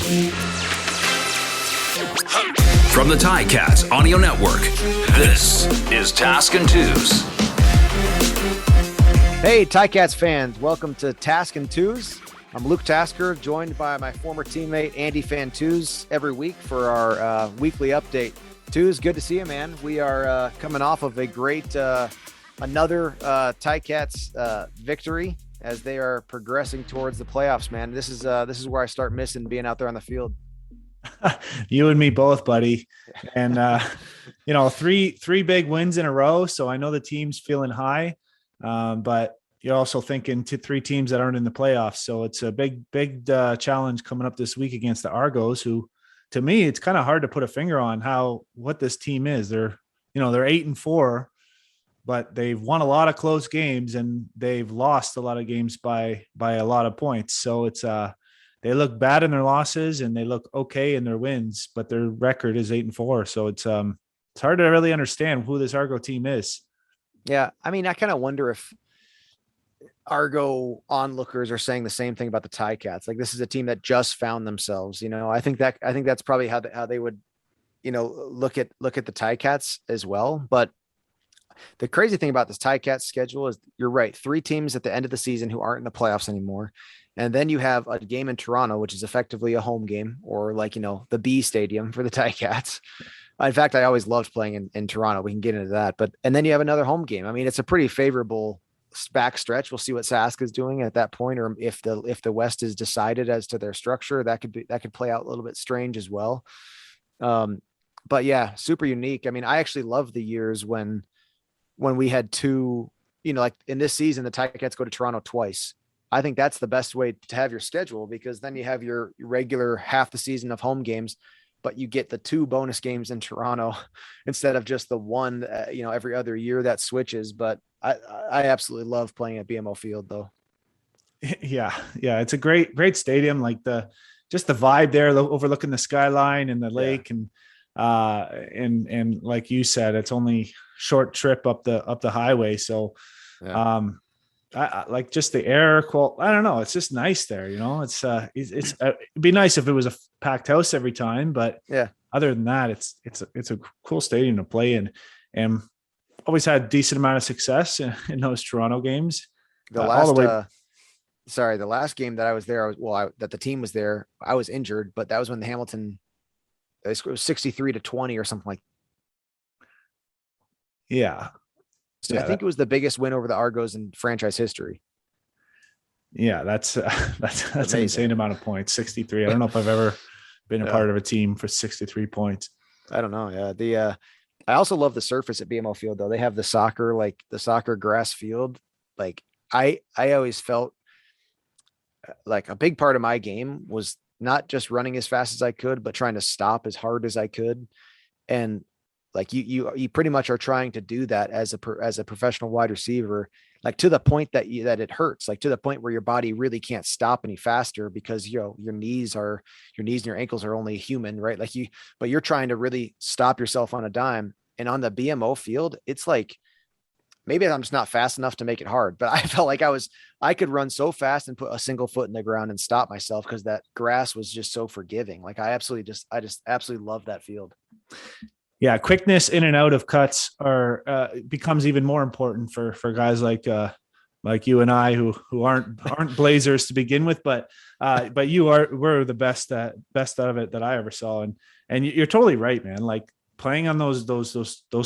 From the Ticats Audio Network, this is Tasker and Andy. Hey, Ticats fans, welcome to Tasker and Andy. I'm Luke Tasker, joined by my former teammate Andy Fantuz every week for our weekly update. Tuz, good to see you, man. We are coming off of a great another Ticats victory as they are progressing towards the playoffs, man. This is where I start missing being out there on the field. You and me both, buddy. And three big wins in a row. So I know the team's feeling high, but you're also thinking three teams that aren't in the playoffs. So it's a big challenge coming up this week against the Argos, who, to me, it's kind of hard to put a finger on what this team is. They're 8-4, but they've won a lot of close games and they've lost a lot of games by a lot of points. So it's they look bad in their losses and they look okay in their wins, but their record is 8-4. So it's hard to really understand who this Argo team is. Yeah. I mean, I kind of wonder if Argo onlookers are saying the same thing about the Ticats. Like, this is a team that just found themselves. I think that's probably how they would, look at the Ticats as well. But the crazy thing about this Ticats schedule is, you're right, 3 teams at the end of the season who aren't in the playoffs anymore. And then you have a game in Toronto, which is effectively a home game, or the B stadium for the Ticats. In fact, I always loved playing in Toronto. We can get into that. And then you have another home game. I mean, it's a pretty favorable back stretch. We'll see what Sask is doing at that point, or if the West is decided as to their structure, that could play out a little bit strange as well. But yeah, super unique. I mean, I actually love the years when we had 2, like in this season, the Ticats go to Toronto twice. I think that's the best way to have your schedule, because then you have your regular half the season of home games, but you get the 2 bonus games in Toronto instead of just the one, every other year that switches. But I absolutely love playing at BMO Field, though. Yeah. It's a great stadium. Like just the vibe there, overlooking the skyline and the lake. Yeah. And like you said, it's only short trip up the highway. So, yeah. I like just the air quality. I don't know. It's just nice there. It's it'd be nice if it was a packed house every time, but yeah, other than that, it's a cool stadium to play in, and always had a decent amount of success in those Toronto games. The last game that I was there, that the team was there, I was injured, but that was when the Hamilton, it was 63-20 or something like that. Yeah. So yeah, I think it was the biggest win over the Argos in franchise history. Yeah, that's an insane amount of points. 63. I don't know if I've ever been a part of a team for 63 points. I don't know. Yeah. I also love the surface at BMO Field, though. They have the soccer grass field. Like, I always felt like a big part of my game was not just running as fast as I could, but trying to stop as hard as I could. And like you pretty much are trying to do that as a professional wide receiver, like to the point that it hurts, like to the point where your body really can't stop any faster, because your knees and your ankles are only human, right? But you're trying to really stop yourself on a dime. And on the BMO Field, it's like, maybe I'm just not fast enough to make it hard, but I felt like I could run so fast and put a single foot in the ground and stop myself, because that grass was just so forgiving. Like, I just absolutely love that field. Yeah, quickness in and out of cuts becomes even more important for guys like you and I who aren't blazers to begin with, but we're the best out of it that I ever saw, and you're totally right, man. Like, playing on those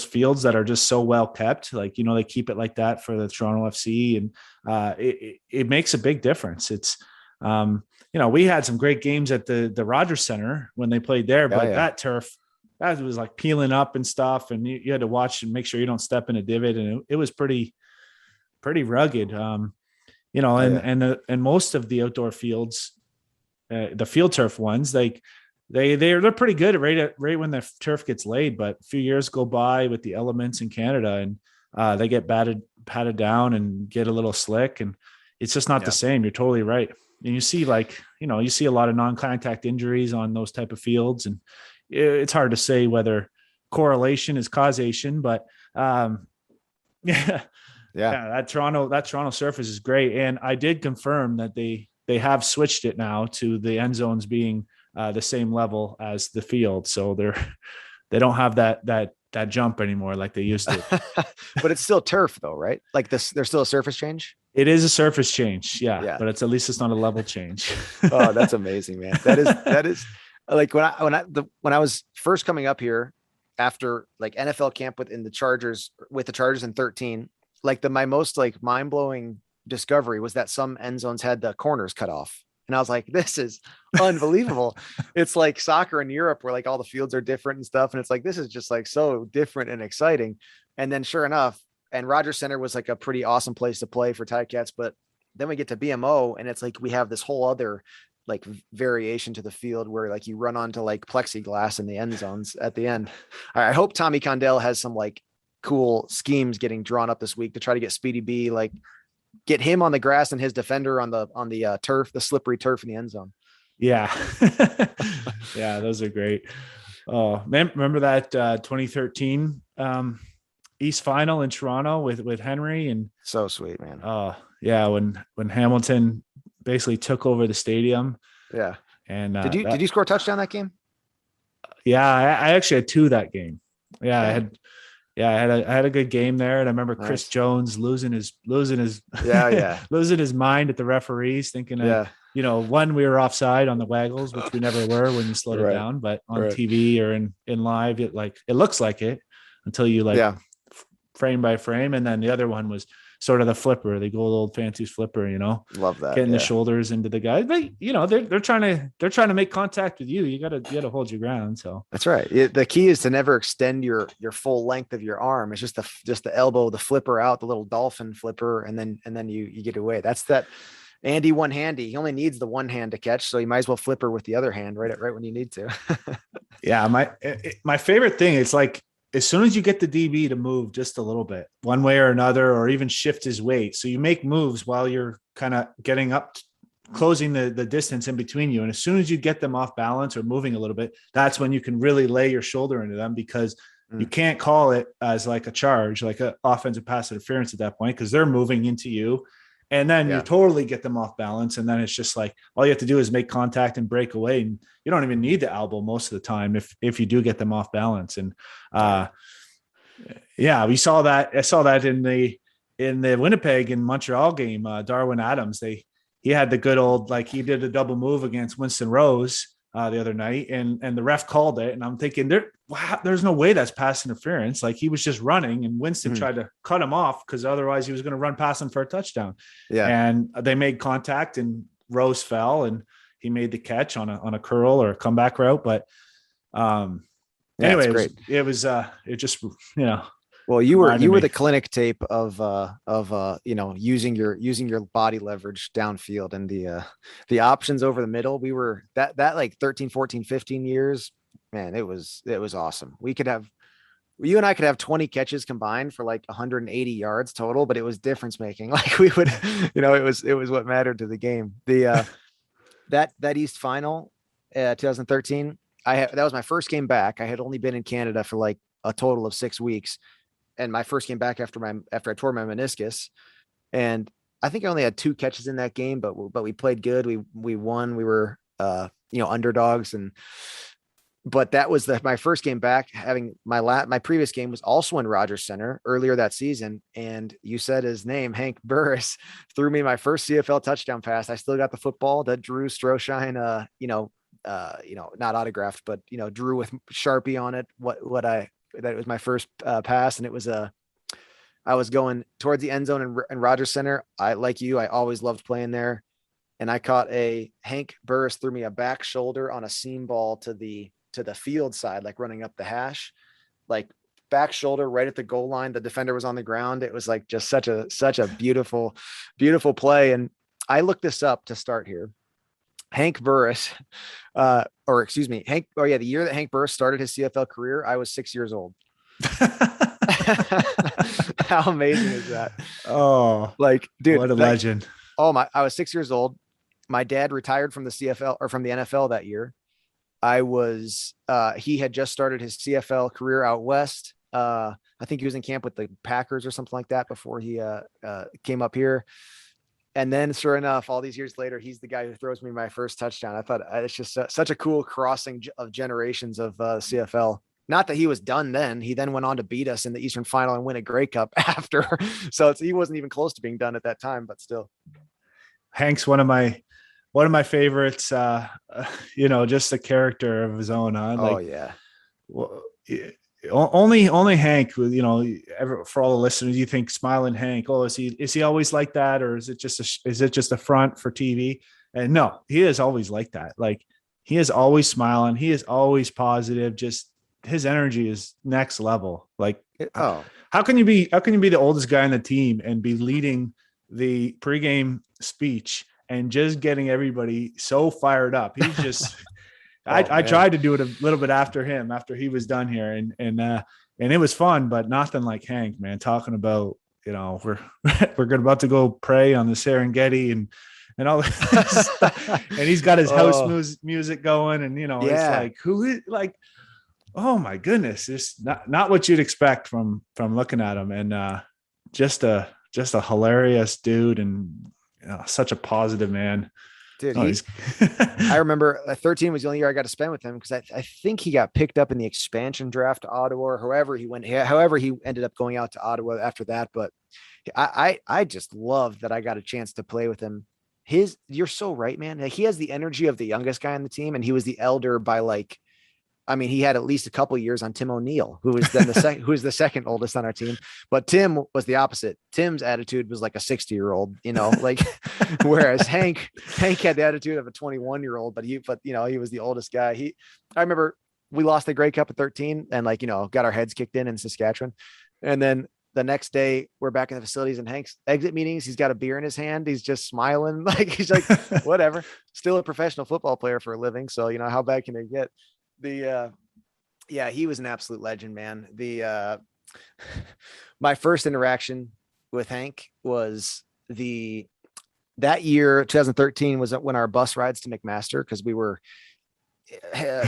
fields that are just so well kept, like they keep it like that for the Toronto FC, and it makes a big difference. It's we had some great games at the Rogers Center when they played there, but that turf, that was like peeling up and stuff, and you had to watch and make sure you don't step in a divot, and it was pretty rugged. And most of the outdoor fields, the field turf ones, like they're pretty good right when the turf gets laid, but a few years go by with the elements in Canada, and they get patted down and get a little slick, and it's just not the same. You're totally right. And you see you see a lot of non-contact injuries on those type of fields, and it's hard to say whether correlation is causation, but that Toronto surface is great. And I did confirm that they have switched it now to the end zones being the same level as the field. So they don't have that jump anymore like they used to. But it's still turf though, right? Like this, there's still a surface change. It is a surface change. Yeah. Yeah. But at least it's not a level change. Oh, that's amazing, man. That is like when I was first coming up here after like NFL camp with the Chargers in 13, like my most like mind blowing discovery was that some end zones had the corners cut off. And I was like, this is unbelievable. It's like soccer in Europe where like all the fields are different and stuff. And it's like, this is just like so different and exciting. And then sure enough, and Rogers Center was like a pretty awesome place to play for Ticats. But then we get to BMO and it's like, we have this whole other like variation to the field where like you run onto like plexiglass in the end zones at the end. All right, I hope Tommy Condell has some like cool schemes getting drawn up this week to try to get Speedy B, like get him on the grass and his defender on the turf, the slippery turf in the end zone. Yeah. Yeah, those are great. Oh man, remember that 2013 East final in Toronto with Henry, and so sweet, man. Oh yeah. When Hamilton basically took over the stadium. Yeah. And did you score a touchdown that game? Yeah, I actually had 2 that game. Yeah, okay. I had a good game there. And I remember Chris Jones losing his losing his mind at the referees, thinking one, we were offside on the waggles, which we never were when you slowed it down, but on TV or in live, it looks like it until you frame by frame. And then the other one was sort of the flipper, the old Fantuz flipper, love that, getting the shoulders into the guy. But they're trying to make contact with you. You gotta hold your ground. So that's right. The key is to never extend your full length of your arm. It's just the elbow, the flipper out, the little dolphin flipper, and then you get away. That's that. Andy one handy. He only needs the one hand to catch, so you might as well flipper with the other hand right when you need to. Yeah, my favorite thing is like, as soon as you get the DB to move just a little bit, one way or another, or even shift his weight. So you make moves while you're kind of getting up, closing the distance in between you. And as soon as you get them off balance or moving a little bit, that's when you can really lay your shoulder into them, because you can't call it as like a charge, like an offensive pass interference at that point, because they're moving into you. And then you totally get them off balance. And then it's just like, all you have to do is make contact and break away. And you don't even need the elbow most of the time if you do get them off balance. And we saw that. I saw that in the Winnipeg and Montreal game, Darwin Adams, he had the good old, like he did a double move against Winston Rose the other night, and the ref called it. And I'm thinking there's no way that's pass interference. Like he was just running and Winston tried to cut him off because otherwise he was going to run past him for a touchdown. Yeah. And they made contact and Rose fell and he made the catch on a curl or a comeback route. But anyway, it just. Well, you were the clinic tape of using your body leverage downfield, and the options over the middle. We were that like 13, 14, 15 years, man, it was awesome. You and I could have 20 catches combined for like 180 yards total, but it was difference making. Like we would, it was what mattered to the game. That East final, 2013, that was my first game back. I had only been in Canada for like a total of 6 weeks. And my first game back after I tore my meniscus, and I think I only had 2 catches in that game, but we played good. We won. We were underdogs, but that was my first game back. Having my previous game was also in Rogers Center earlier that season, and you said his name, Hank Burris, threw me my first CFL touchdown pass. I still got the football that Drew Stroshine, not autographed, but drew with Sharpie on it. That was my first pass, and it was I was going towards the end zone in Rogers Center. I always loved playing there, and I caught Hank Burris threw me a back shoulder on a seam ball to the field side, like running up the hash, like back shoulder right at the goal line. The defender was on the ground. It was like just such a beautiful, beautiful play. And I looked this up to start here. Hank Burris, the year that Hank Burris started his CFL career, I was 6 years old. How amazing is that? Oh, like, dude, what a legend. I was 6 years old. My dad retired from the CFL or from the NFL that year. He had just started his CFL career out West. I think he was in camp with the Packers or something like that before he came up here. And then sure enough, all these years later, he's the guy who throws me my first touchdown. I thought it's just such a cool crossing of generations of CFL. Not that he was done then. He then went on to beat us in the Eastern Final and win a Grey Cup after. So he wasn't even close to being done at that time, but still. Hank's one of my favorites. Just a character of his own. Yeah. Well, only Hank, for all the listeners, you think Smilin Hank, is he always like that, or is it just a front for TV? And no, he is always like that. Like, he is always smiling. He is always positive. Just his energy is next level. Like, how can you be the oldest guy on the team and be leading the pregame speech and just getting everybody so fired up? He's just, I tried to do it a little bit after he was done here, and it was fun, but nothing like Hank, man, talking about, we're about to go pray on the Serengeti and all this stuff. And he's got his house music going, and it's like, who is, like, oh my goodness, it's not what you'd expect from looking at him. And just a hilarious dude, and such a positive man. Dude, I remember 13 was the only year I got to spend with him, because I think he got picked up in the expansion draft to Ottawa, or however he ended up going out to Ottawa after that. But I just loved that I got a chance to play with him. You're so right, man. Like, he has the energy of the youngest guy on the team, and he was the elder by he had at least a couple of years on Tim O'Neill, who was then the second oldest on our team. But Tim was the opposite. Tim's attitude was like a 60-year-old, whereas Hank had the attitude of a 21-year-old, but he was the oldest guy. I remember we lost the Grey Cup at 13 and got our heads kicked in Saskatchewan. And then the next day we're back in the facilities, and Hank's exit meetings, he's got a beer in his hand. He's just smiling. He's like, whatever, still a professional football player for a living. So, how bad can it get? He was an absolute legend, man. My first interaction with Hank was that year, 2013, was when our bus rides to McMaster, because we were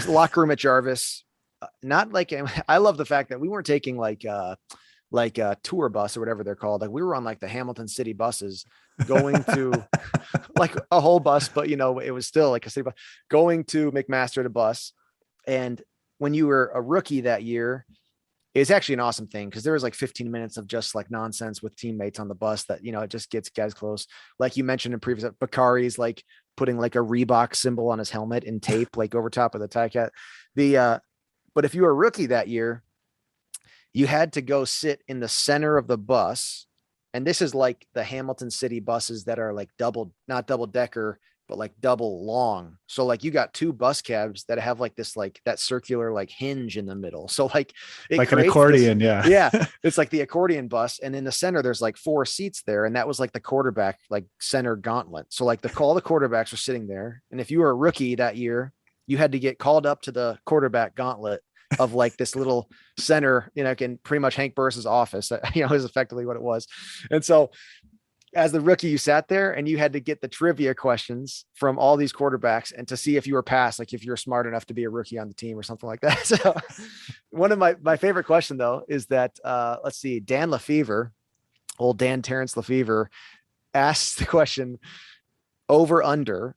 locker room at Jarvis. Not like, I love the fact that we weren't taking like a tour bus or whatever they're called. Like, we were on like the Hamilton city buses going to like a whole bus, but it was still like a city bus going to McMaster to bus. And when you were a rookie that year, it's actually an awesome thing, because there was like 15 minutes of just like nonsense with teammates on the bus that, it just gets guys close. Like you mentioned in previous, Bakari's like putting like a Reebok symbol on his helmet in tape, like over top of the Ticat. But if you were a rookie that year, you had to go sit in the center of the bus. And this is like the Hamilton city buses that are like not double decker, but like double long. So like you got two bus cabs that have like this, like that circular like hinge in the middle. So like an accordion. Yeah. It's like the accordion bus. And in the center, there's like 4 seats there. And that was like the quarterback, like center gauntlet. So like all the quarterbacks were sitting there. And if you were a rookie that year, you had to get called up to the quarterback gauntlet of like this little center, in pretty much Hank Burris's office, is effectively what it was. And so as the rookie, you sat there and you had to get the trivia questions from all these quarterbacks, and to see if you were passed, like if you're smart enough to be a rookie on the team or something like that. So one of my favorite question though, is that, let's see, Dan Lefevre, old Dan Terrence Lefevre, asked the question, over under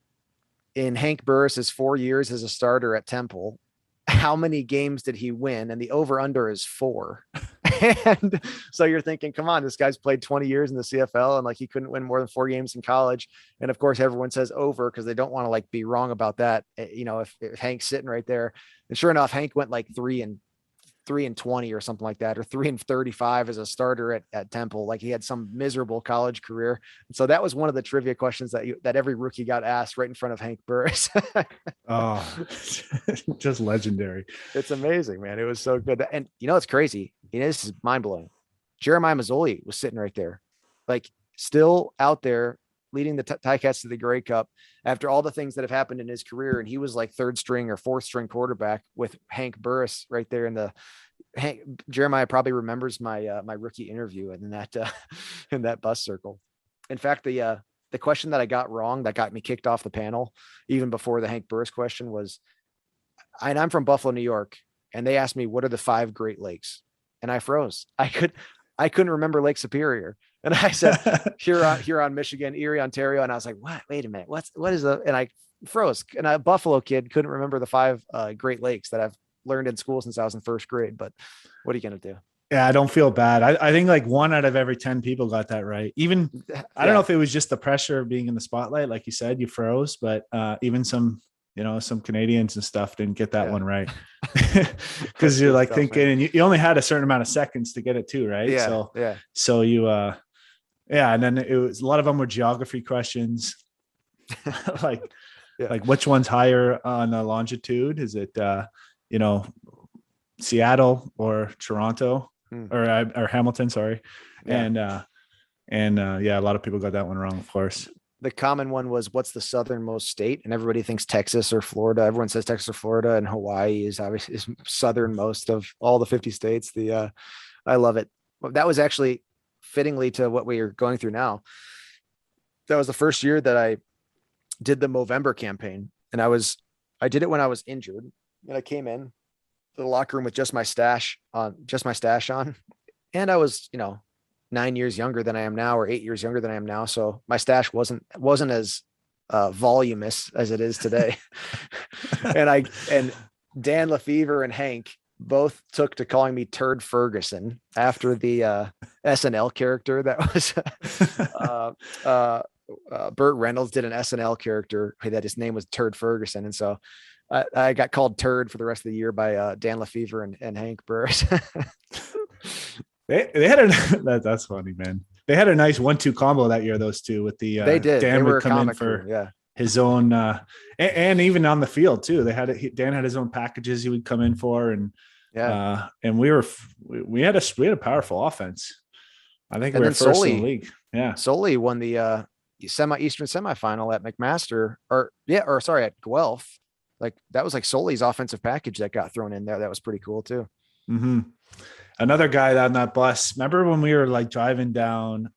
in Hank Burris's 4 years as a starter at Temple, how many games did he win? And the over under is 4. And so you're thinking, come on, this guy's played 20 years in the CFL, and like he couldn't win more than 4 games in college. And of course, everyone says over, because they don't want to like be wrong about that. If Hank's sitting right there, and sure enough, Hank went like 3-20 or something like that, or 3-35 as a starter at Temple. Like he had some miserable college career. And so that was one of the trivia questions that every rookie got asked right in front of Hank Burris. Oh, just legendary. It's amazing, man. It was so good. And it's crazy. This is mind blowing. Jeremiah Mazzoli was sitting right there, like still out there leading the Ticats to the Grey Cup after all the things that have happened in his career. And he was like 3rd string or 4th string quarterback with Hank Burris right there Jeremiah probably remembers my rookie interview in that bus circle. In fact, the question that I got wrong that got me kicked off the panel, even before the Hank Burris question, was, and I'm from Buffalo, New York, and they asked me, what are the 5 Great Lakes? And I froze. I couldn't remember Lake Superior. And I said, Huron, Michigan, Erie, Ontario. And I was like, what? Wait a minute. What is the, and I froze. And a Buffalo kid couldn't remember the 5 Great Lakes that I've learned in school since I was in first grade. But what are you going to do? Yeah, I don't feel bad. I think like 1 out of every 10 people got that right. Even I don't know if it was just the pressure of being in the spotlight, like you said, you froze, but even some Canadians and stuff didn't get that one right. Because you're like thinking, and you only had a certain amount of seconds to get it too, right? Yeah. So you and then it was a lot of them were geography questions. like which one's higher on the longitude? Is it Seattle or Toronto? Or Hamilton, sorry. Yeah. And a lot of people got that one wrong, of course. The common one was, what's the southernmost state? And everybody thinks Texas or Florida. Everyone says Texas or Florida, and Hawaii is obviously southernmost of all the 50 states. I love it. That was actually fittingly to what we are going through now. That was the first year that I did the Movember campaign, and I did it when I was injured, and I came in the locker room with just my stash on, and I was 9 years younger than I am now, or 8 years younger than I am now, so my stash wasn't as voluminous as it is today. and Dan Lefevre and Hank both took to calling me Turd Ferguson after the SNL character that was Burt Reynolds did an SNL character that his name was Turd Ferguson, and so I got called Turd for the rest of the year by Dan Lefevre and Hank Burris. They had that's funny, man. They had a nice 1-2 combo that year, those two, with the they did. Dan they were would come in for his own and even on the field too. They had Dan had his own packages he would come in for, and and we had a powerful offense. I think we were first in the league. Yeah. Solely won the Eastern semifinal at McMaster at Guelph. Like that was like Solly's offensive package that got thrown in there. That was pretty cool too. Mm-hmm. Another guy on that bus. Remember when we were like driving down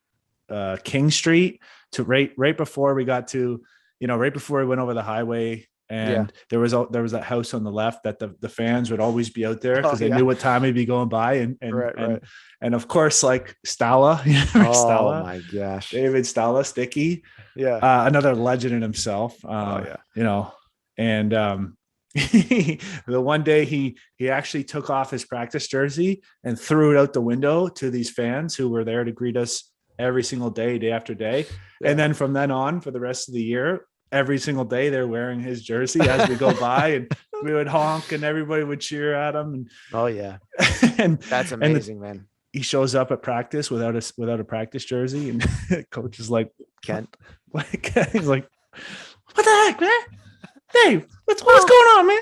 King Street to right before we got to, right before we went over the highway, and there was that house on the left that the fans would always be out there because they knew what time we'd be going by, and of course like Stala, Stala, my gosh, David Stala, Sticky, another legend in himself. And the one day he actually took off his practice jersey and threw it out the window to these fans who were there to greet us every single day after day. And then from then on, for the rest of the year, every single day they're wearing his jersey as we go by, and we would honk and everybody would cheer at him. And and that's amazing, man. He shows up at practice without a practice jersey, and coach is like, Kent, he's like, what the heck, man? Dave, what's going on, man?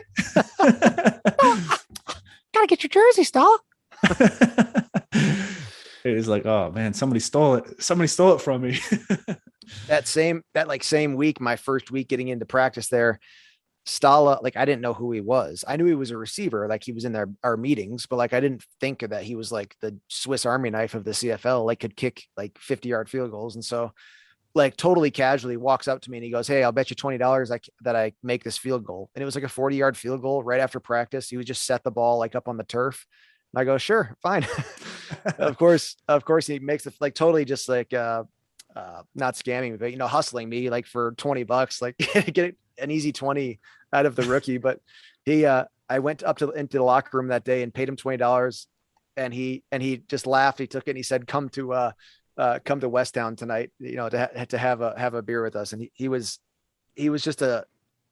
Gotta get your jersey, Stala. It was like, oh man, somebody stole it from me. that same week, my first week getting into practice there, Stala, like I didn't know who he was. I knew he was a receiver, like he was in our meetings, but like I didn't think that he was like the Swiss Army knife of the CFL, like could kick like 50-yard field goals. And so like totally casually walks up to me and he goes, "Hey, I'll bet you $20 that I make this field goal." And it was like a 40-yard field goal right after practice. He would just set the ball like up on the turf. And I go, "Sure, fine." Of course he makes it like totally just like, not scamming, but hustling me like for $20, like get an easy 20 out of the rookie. But I went into the locker room that day and paid him $20, and he just laughed. He took it and he said, come to Westtown tonight, to have a beer with us. And he was just a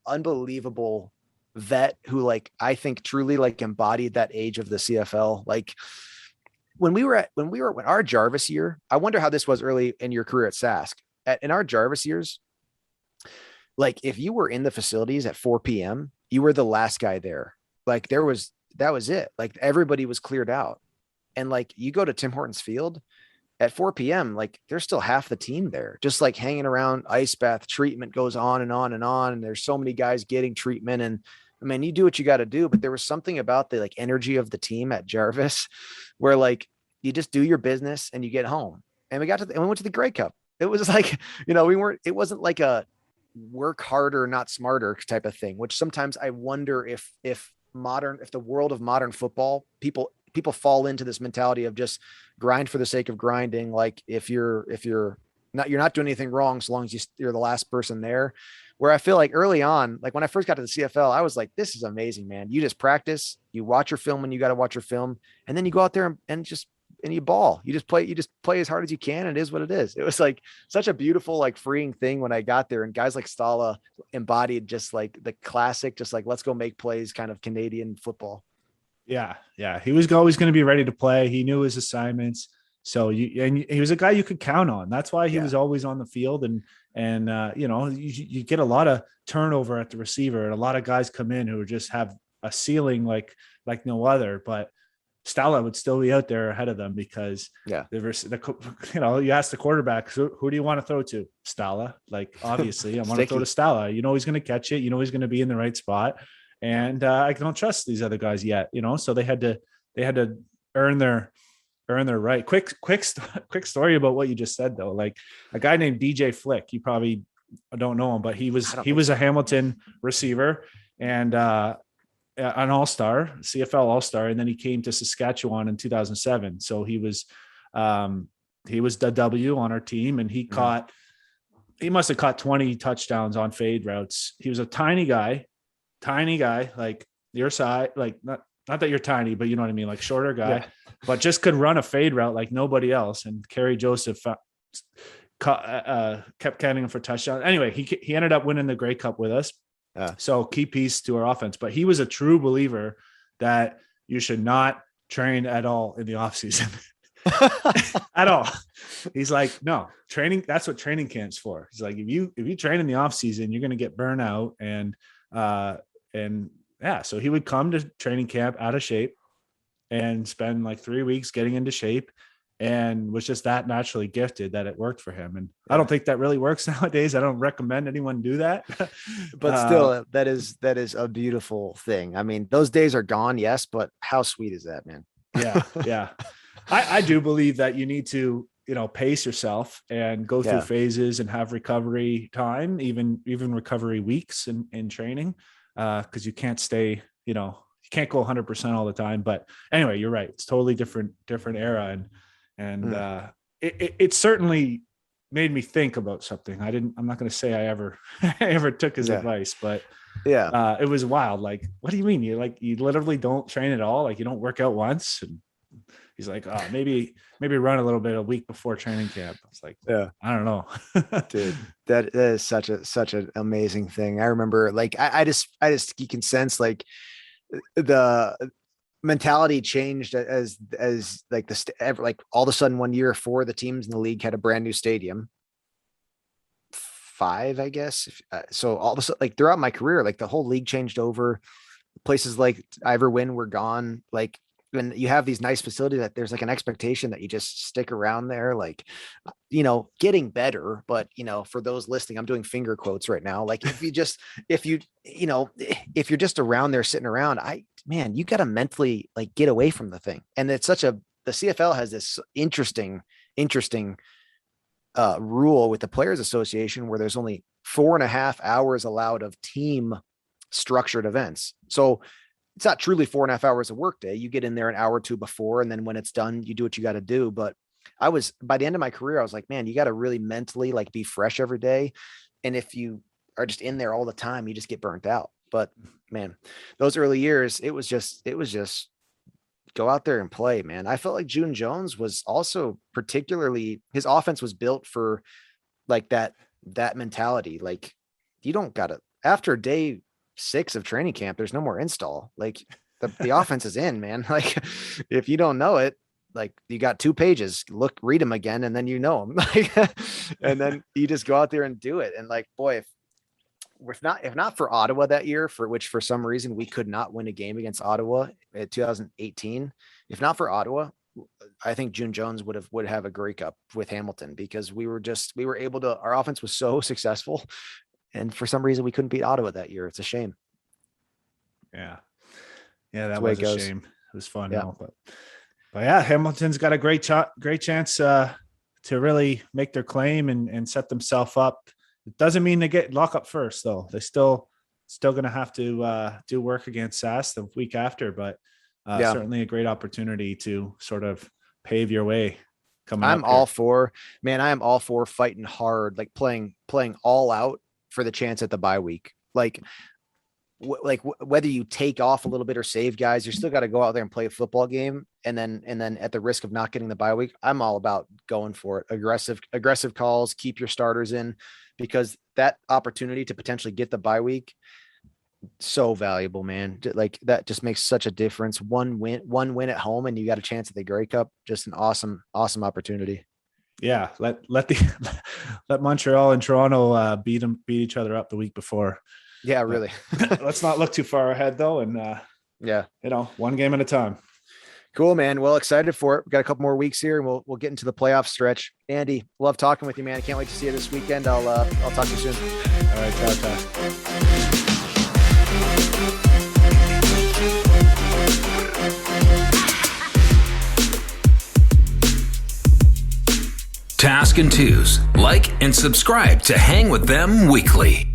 unbelievable vet who, like, I think truly like embodied that age of the CFL. Like when our Jarvis year, I wonder how this was early in your career at Sask. In our Jarvis years, like if you were in the facilities at 4 p.m., you were the last guy there. Like that was it. Like everybody was cleared out. And like you go to Tim Hortons Field at 4 p.m., like there's still half the team there, just like hanging around. Ice bath treatment goes on and on and on. And there's so many guys getting treatment. And I mean, you do what you got to do, but there was something about the like energy of the team at Jarvis where like you just do your business and you get home. And we went to the Grey Cup. It was like, it wasn't like a work harder, not smarter type of thing, which sometimes I wonder if the world of modern football, people people fall into this mentality of just grind for the sake of grinding. Like if you're not doing anything wrong, so long as you're the last person there. Where I feel like early on, like when I first got to the CFL, I was like, this is amazing, man. You just practice, you watch your film when you got to watch your film, and then you go out there and you ball. You just play as hard as you can. And it is what it is. It was like such a beautiful, like freeing thing when I got there, and guys like Stala embodied just like the classic, just like, let's go make plays kind of Canadian football. Yeah. Yeah. He was always going to be ready to play. He knew his assignments. So he was a guy you could count on. That's why he was always on the field. And you get a lot of turnover at the receiver, and a lot of guys come in who just have a ceiling like no other, but Stala would still be out there ahead of them because you ask the quarterback, who do you want to throw to? Stala. Like, obviously I want to throw to Stala. He's going to catch it. He's going to be in the right spot. And I don't trust these other guys yet, so they had to earn their right. Quick story about what you just said though. Like a guy named DJ Flick, you probably don't know him, but he was a Hamilton receiver and an all-star, CFL all-star, and then he came to Saskatchewan in 2007. So he was the W on our team, and he must have caught 20 touchdowns on fade routes. He was a tiny guy, like your size, like not that you're tiny, but you know what I mean, like shorter guy, but just could run a fade route like nobody else. And Kerry Joseph kept counting him for touchdowns. Anyway, he ended up winning the Grey Cup with us. So key piece to our offense, but he was a true believer that you should not train at all in the off season at all. He's like, no training. That's what training camp's for. He's like, if you train in the off season, you're going to get burnout. So he would come to training camp out of shape and spend like 3 weeks getting into shape, and was just that naturally gifted that it worked for him. And I don't think that really works nowadays. I don't recommend anyone do that. But still, that is a beautiful thing. I mean, those days are gone, yes, but how sweet is that, man? Yeah. I do believe that you need to, pace yourself and go through phases and have recovery time, even recovery weeks in training, because you can't stay, you can't go 100% all the time. But anyway, you're right. It's totally different era. And it certainly made me think about something. I'm not going to say I ever took his advice, but it was wild. Like, what do you mean? You literally don't train at all? Like, you don't work out once? And he's like, oh, maybe run a little bit a week before training camp. I was like, I don't know. Dude, that is such an amazing thing. I remember, like, I just you can sense like the mentality changed as like like all of a sudden 1 year, 4 of the teams in the league had a brand new stadium. 5, I guess. So all of a sudden, like throughout my career, like the whole league changed over. Places like Iverwin were gone. Like when you have these nice facilities, that there's like an expectation that you just stick around there, like, getting better. But, for those listening, I'm doing finger quotes right now. Like if you're just around there sitting around, you got to mentally like get away from the thing. And it's the CFL has this interesting rule with the Players Association where there's only 4.5 hours allowed of team structured events. So it's not truly 4.5 hours of work day. You get in there an hour or two before, and then when it's done, you do what you got to do. But by the end of my career, I was like, man, you got to really mentally like be fresh every day. And if you are just in there all the time, you just get burnt out. But man, those early years, it was just go out there and play, man. I felt like June Jones was also particularly, his offense was built for like that mentality. Like you don't got to, after day 6 of training camp, there's no more install. Like the offense is in, man. Like if you don't know it, like you got 2 pages, read them again, and then them. And then you just go out there and do it. And like, boy, if not for Ottawa that year, for which for some reason we could not win a game against Ottawa in 2018, if not for Ottawa, I think June Jones would have a Grey Cup with Hamilton, because we were able to, our offense was so successful. And for some reason we couldn't beat Ottawa that year. It's a shame. Yeah. That was a shame. It was fun. Yeah. But yeah, Hamilton's got a great chance to really make their claim and set themselves up. It doesn't mean they get lock up first though. They still going to have to do work against SAS the week after, but Certainly a great opportunity to sort of pave your way. I'm all for, man, I am all for fighting hard, like playing all out for the chance at the bye week. Whether you take off a little bit or save guys, you're still got to go out there and play a football game. And then at the risk of not getting the bye week, I'm all about going for it. Aggressive calls, keep your starters in, because that opportunity to potentially get the bye week, so valuable, man. Like that just makes such a difference. One win at home and you got a chance at the Grey Cup. Just an awesome opportunity. Yeah. Let Montreal and Toronto beat each other up the week before. Yeah, really. Let's not look too far ahead though. And one game at a time. Cool, man. Well, excited for it. We've got a couple more weeks here and we'll get into the playoff stretch. Andy, love talking with you, man. I can't wait to see you this weekend. I'll talk to you soon. All right. Ta-ta. Task and Tuz. Like and subscribe to hang with them weekly.